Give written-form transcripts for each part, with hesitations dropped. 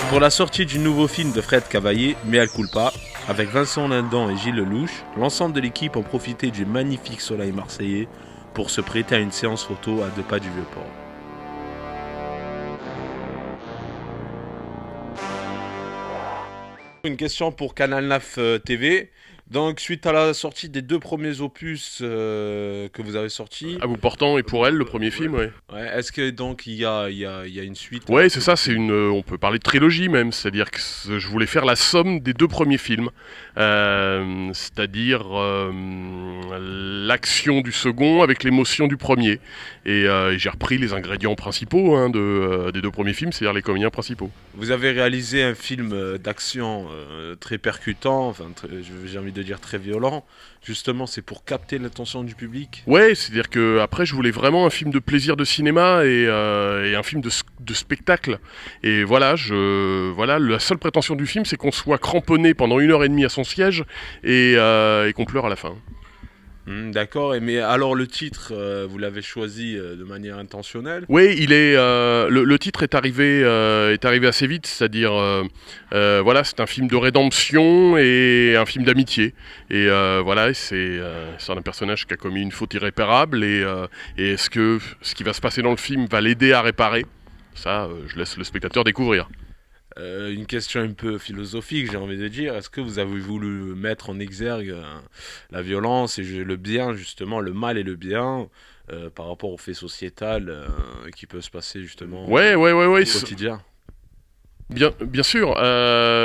Pour la sortie du nouveau film de Fred Cavaillé, Mea culpa, avec Vincent Lindon et Gilles Lelouch, l'ensemble de l'équipe ont profité du magnifique soleil marseillais pour se prêter à une séance photo à 2 pas du Vieux-Port. Une question pour Canal 9 TV. Donc, suite à la sortie des 2 premiers opus que vous avez sortis, À bout portant et pour elle, le premier film, ouais. est-ce que donc il y a une suite Ouais, c'est ça, on peut parler de trilogie même, c'est-à-dire que je voulais faire la somme des 2 premiers films, c'est-à-dire l'action du second avec l'émotion du premier. Et j'ai repris les ingrédients principaux des 2 premiers films, c'est-à-dire les comédiens principaux. Vous avez réalisé un film d'action très percutant, j'ai envie de dire très violent. Justement, c'est pour capter l'attention du public. Ouais, c'est-à-dire que après je voulais vraiment un film de plaisir de cinéma et un film de spectacle. Et voilà, la seule prétention du film, c'est qu'on soit cramponné pendant 1h30 à son siège et qu'on pleure à la fin. D'accord, mais alors le titre, vous l'avez choisi de manière intentionnelle? Oui, le titre est arrivé assez vite, c'est-à-dire c'est un film de rédemption et un film d'amitié. Et c'est un personnage qui a commis une faute irréparable et est-ce que ce qui va se passer dans le film va l'aider à réparer? Ça, je laisse le spectateur découvrir. Une question un peu philosophique, j'ai envie de dire. Est-ce que vous avez voulu mettre en exergue la violence et le bien, justement, le mal et le bien, par rapport au fait sociétal qui peut se passer justement Ouais, au quotidien? Bien sûr,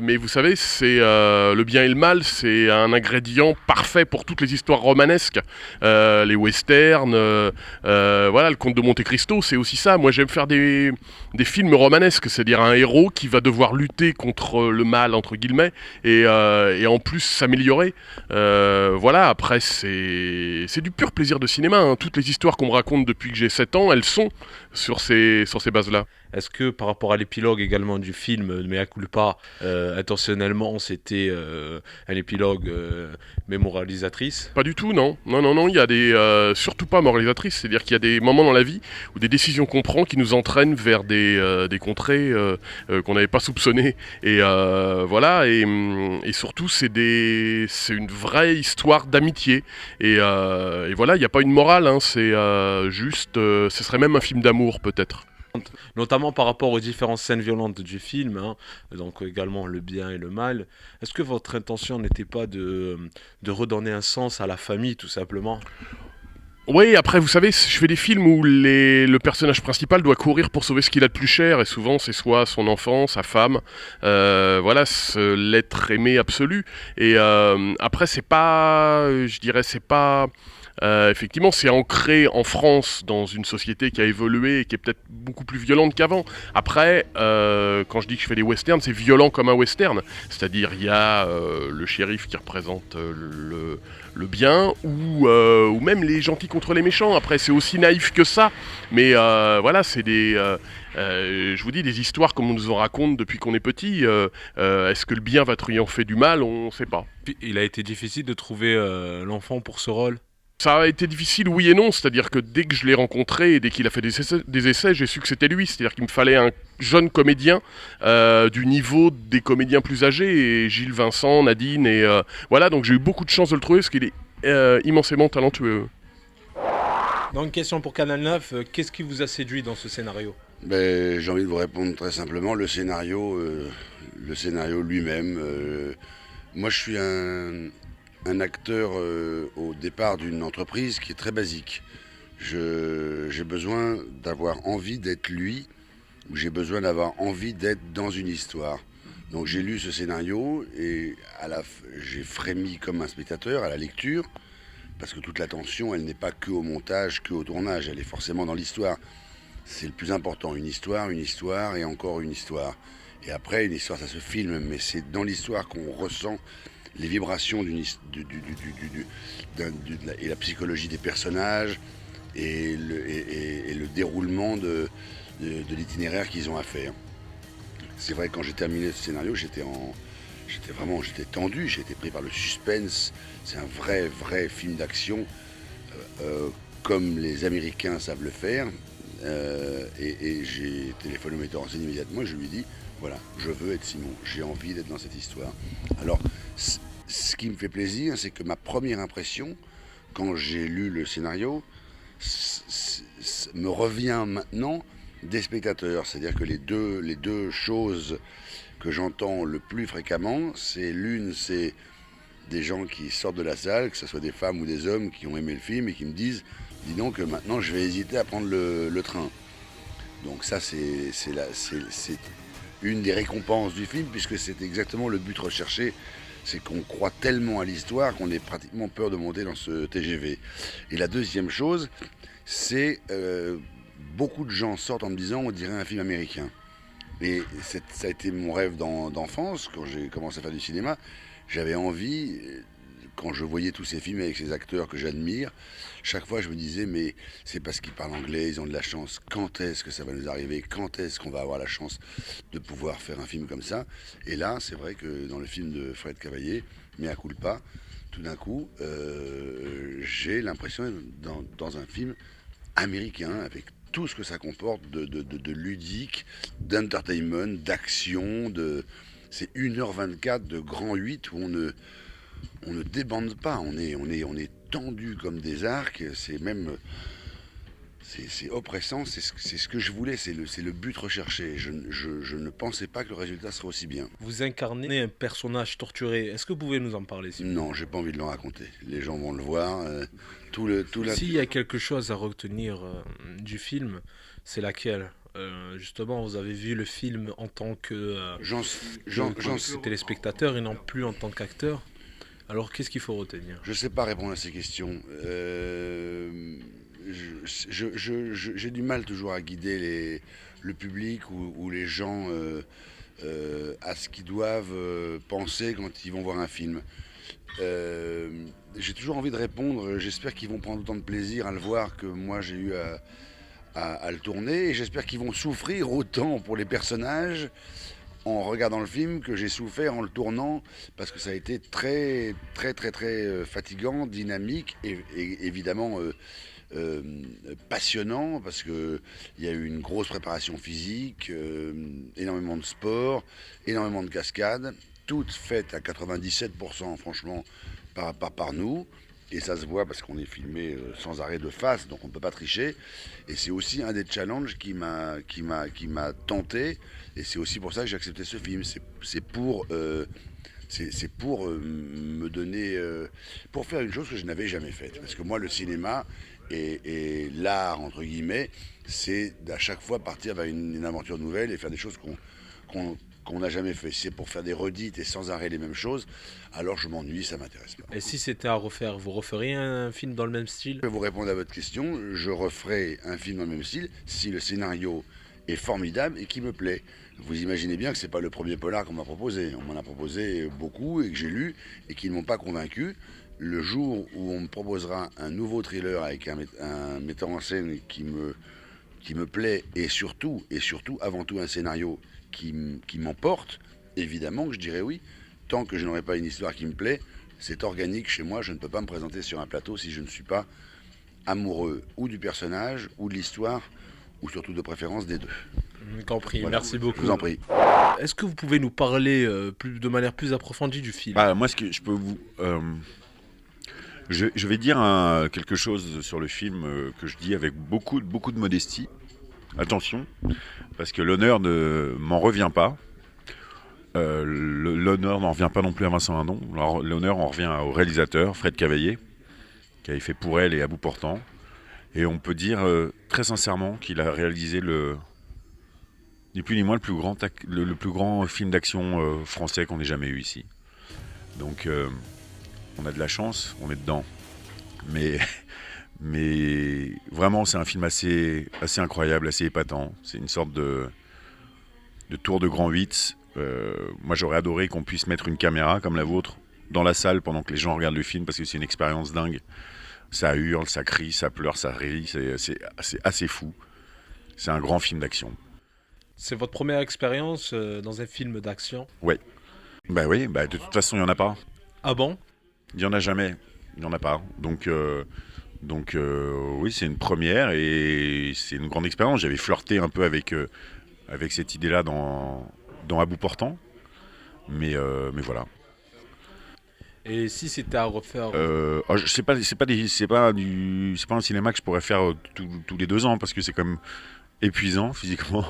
mais vous savez, c'est le bien et le mal, c'est un ingrédient parfait pour toutes les histoires romanesques, les westerns, le Comte de Monte Cristo, c'est aussi ça. Moi, j'aime faire des films romanesques, c'est-à-dire un héros qui va devoir lutter contre le mal entre guillemets et en plus s'améliorer. Après, c'est du pur plaisir de cinéma. Hein. Toutes les histoires qu'on me raconte depuis que j'ai 7 ans, elles sont sur ces bases-là. Est-ce que par rapport à l'épilogue également du film Mea culpa, intentionnellement c'était un épilogue mémoralisatrice? Pas du tout, non. Non, il y a surtout pas moralisatrices, c'est-à-dire qu'il y a des moments dans la vie où des décisions qu'on prend qui nous entraînent vers des contrées qu'on n'avait pas soupçonnées. Et et surtout c'est une vraie histoire d'amitié. Et voilà, il n'y a pas une morale, hein, c'est ce serait même un film d'amour peut-être. Notamment par rapport aux différentes scènes violentes du film, hein, donc également le bien et le mal. Est-ce que votre intention n'était pas de redonner un sens à la famille, tout simplement? Oui, après, vous savez, je fais des films où le personnage principal doit courir pour sauver ce qu'il a de plus cher, et souvent c'est soit son enfant, sa femme, l'être aimé absolu. Et après, c'est pas. Effectivement, c'est ancré en France dans une société qui a évolué et qui est peut-être beaucoup plus violente qu'avant. Après, quand je dis que je fais des westerns, c'est violent comme un western. C'est-à-dire, il y a le shérif qui représente le bien ou même les gentils contre les méchants. Après, c'est aussi naïf que ça. Mais c'est je vous dis, des histoires comme on nous en raconte depuis qu'on est petit. Est-ce que le bien va triompher du mal? On ne sait pas. Il a été difficile de trouver l'enfant pour ce rôle? Ça a été difficile, oui et non, c'est-à-dire que dès que je l'ai rencontré et dès qu'il a fait des essais, j'ai su que c'était lui, c'est-à-dire qu'il me fallait un jeune comédien du niveau des comédiens plus âgés, et Gilles, Vincent, Nadine, et donc j'ai eu beaucoup de chance de le trouver, parce qu'il est immensément talentueux. Donc, question pour Canal 9, qu'est-ce qui vous a séduit dans ce scénario? J'ai envie de vous répondre très simplement, le scénario lui-même. Moi je suis un acteur au départ d'une entreprise qui est très basique. J'ai besoin d'avoir envie d'être lui, ou j'ai besoin d'avoir envie d'être dans une histoire. Donc j'ai lu ce scénario et j'ai frémi comme un spectateur à la lecture, parce que toute l'attention, elle n'est pas que au montage, que au tournage, elle est forcément dans l'histoire. C'est le plus important, une histoire et encore une histoire. Et après, une histoire, ça se filme, mais c'est dans l'histoire qu'on ressent les vibrations et la psychologie des personnages et le déroulement de l'itinéraire qu'ils ont à faire. C'est vrai que quand j'ai terminé ce scénario, j'étais tendu, j'ai été pris par le suspense. C'est un vrai film d'action comme les Américains savent le faire. Et j'ai téléphoné au metteur en scène immédiatement et je lui ai dit, voilà, je veux être Simon, j'ai envie d'être dans cette histoire. Alors, ce qui me fait plaisir, c'est que ma première impression, quand j'ai lu le scénario, me revient maintenant des spectateurs. C'est-à-dire que les deux choses que j'entends le plus fréquemment, c'est des gens qui sortent de la salle, que ce soit des femmes ou des hommes qui ont aimé le film et qui me disent, dis donc, maintenant je vais hésiter à prendre le train. Donc ça, c'est une des récompenses du film, puisque c'est exactement le but recherché. C'est qu'on croit tellement à l'histoire qu'on ait pratiquement peur de monter dans ce TGV. Et la deuxième chose, c'est beaucoup de gens sortent en me disant on dirait un film américain. Et ça a été mon rêve d'enfance, quand j'ai commencé à faire du cinéma. J'avais envie, quand je voyais tous ces films avec ces acteurs que j'admire, chaque fois je me disais mais c'est parce qu'ils parlent anglais, ils ont de la chance. Quand est-ce que ça va nous arriver? Quand est-ce qu'on va avoir la chance de pouvoir faire un film comme ça? Et là, c'est vrai que dans le film de Fred Cavaillé, Mea culpa, tout d'un coup, j'ai l'impression d'être dans un film américain avec tout ce que ça comporte de ludique, d'entertainment, d'action, c'est 1h24 de grand 8 où on ne débande pas, on est tendu comme des arcs, c'est oppressant, c'est ce que je voulais, c'est le but recherché. Je ne pensais pas que le résultat serait aussi bien. Vous incarnez un personnage torturé. Est-ce que vous pouvez nous en parler, Simon? Non, j'ai pas envie de le raconter. Les gens vont le voir. S'il y a quelque chose à retenir du film, c'est laquelle? Justement, vous avez vu le film en tant que téléspectateur et non plus en tant qu'acteur. Alors, qu'est-ce qu'il faut retenir? Je sais pas répondre à ces questions. J'ai du mal toujours à guider le public ou les gens à ce qu'ils doivent penser quand ils vont voir un film. J'ai toujours envie de répondre, j'espère qu'ils vont prendre autant de plaisir à le voir que moi j'ai eu à le tourner, et j'espère qu'ils vont souffrir autant pour les personnages en regardant le film que j'ai souffert en le tournant, parce que ça a été très très très très fatigant, dynamique et évidemment passionnant, parce qu'il y a eu une grosse préparation physique, énormément de sport, énormément de cascades, toutes faites à 97% franchement par nous. Et ça se voit parce qu'on est filmé sans arrêt de face, donc on ne peut pas tricher. Et c'est aussi un des challenges qui m'a tenté. Et c'est aussi pour ça que j'ai accepté ce film. C'est pour me donner, pour faire une chose que je n'avais jamais faite. Parce que moi, le cinéma et l'art, entre guillemets, c'est à chaque fois partir vers une aventure nouvelle et faire des choses qu'on n'a jamais fait. Si c'est pour faire des redites et sans arrêt les mêmes choses, alors je m'ennuie, ça m'intéresse pas. Et si c'était à refaire, vous referiez un film dans le même style? Je vais vous répondre à votre question. Je referai un film dans le même style si le scénario est formidable et qui me plaît. Vous imaginez bien que c'est pas le premier polar qu'on m'a proposé. On m'en a proposé beaucoup et que j'ai lu et qui ne m'ont pas convaincu. Le jour où on me proposera un nouveau thriller avec un metteur en scène qui me plaît et surtout, avant tout, un scénario qui m'emporte, évidemment que je dirais oui. Tant que je n'aurai pas une histoire qui me plaît, c'est organique chez moi. Je ne peux pas me présenter sur un plateau si je ne suis pas amoureux ou du personnage ou de l'histoire, ou surtout de préférence des deux. Compris, Voilà. merci beaucoup. Je vous en prie. Est-ce que vous pouvez nous parler de manière plus approfondie du film? Bah, moi, ce que je peux vous. Je vais dire quelque chose sur le film que je dis avec beaucoup de modestie. Attention, parce que l'honneur ne m'en revient pas. L'honneur n'en revient pas non plus à Vincent Lindon. L'honneur en revient au réalisateur, Fred Cavaillé, qui avait fait Pour elle et À bout portant. Et on peut dire très sincèrement qu'il a réalisé ni plus ni moins le plus grand film d'action français qu'on ait jamais eu ici. Donc on a de la chance, on est dedans. Mais vraiment, c'est un film assez incroyable, assez épatant. C'est une sorte de tour de grand 8. Moi, j'aurais adoré qu'on puisse mettre une caméra comme la vôtre dans la salle pendant que les gens regardent le film, parce que c'est une expérience dingue. Ça hurle, ça crie, ça pleure, ça rit. C'est assez fou. C'est un grand film d'action. C'est votre première expérience dans un film d'action? Ouais. Bah oui, de toute façon, il n'y en a pas. Ah bon? Il n'y en a jamais. Il n'y en a pas. Donc Donc oui, c'est une première et c'est une grande expérience. J'avais flirté un peu avec cette idée-là dans À bout portant, mais voilà. Et si c'était à refaire, C'est pas un cinéma que je pourrais faire tous les 2 ans parce que c'est quand même épuisant physiquement.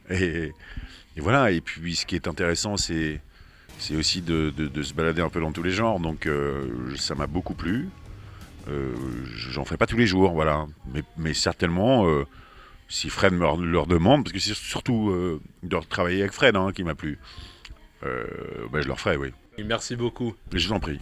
Et, et voilà. Et puis ce qui est intéressant, c'est aussi de se balader un peu dans tous les genres. Donc ça m'a beaucoup plu. J'en ferai pas tous les jours, voilà. Mais certainement, si Fred leur demande, parce que c'est surtout de travailler avec Fred qui m'a plu, je leur ferai, oui. merci beaucoup. Je vous en prie.